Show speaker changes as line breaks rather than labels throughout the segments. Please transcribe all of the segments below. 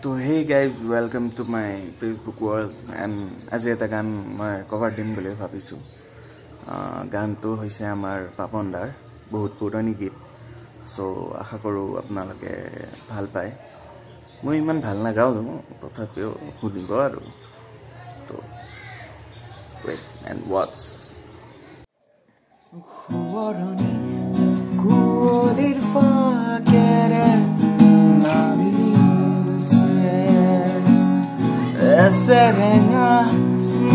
So hey guys, welcome to my Facebook world and আজি এটা গান মই কভাৰ দিম বুলি ভাবিছো গানটো হৈছে আমাৰ পাপনদাৰ বহুত পুৰণি গীত সো আশা কৰো আপোনালোকে ভাল পায় মই ইমান ভাল নাগাও তথাপিও শুনিব আৰু তো wait and watch
Huoroni kuolir fakere Serenga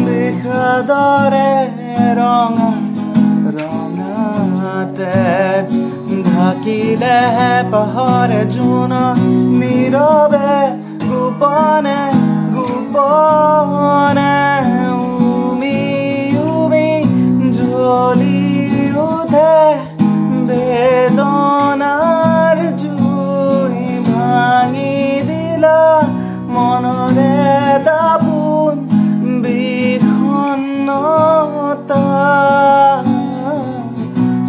bihadare ronga ronga tej dhakile hai pahare juna nirobe gupane gupane umi umi joli udhe bedonar jui bhangi dila monore দাপুন বিখনতা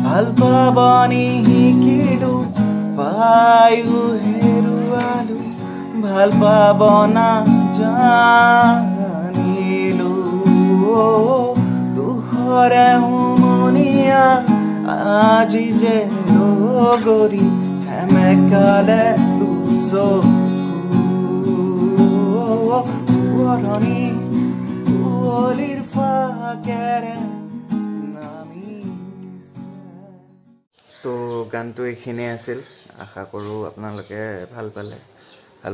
ভাল পাবনি শিকিলো পায়ু হেৰুৱালো ভাল পাব না জানিলো দুখৰে হুমনিয়া আজি যে লগৰি হেমেকালে দুচো Huoroni kuolir fakere
তো গানটো এখিনি আছিল আশা কৰো আপোনালোকে ভাল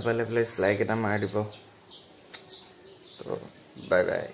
পালে প্লিজ লাইক এটা মাৰি দিব তো বাই বাই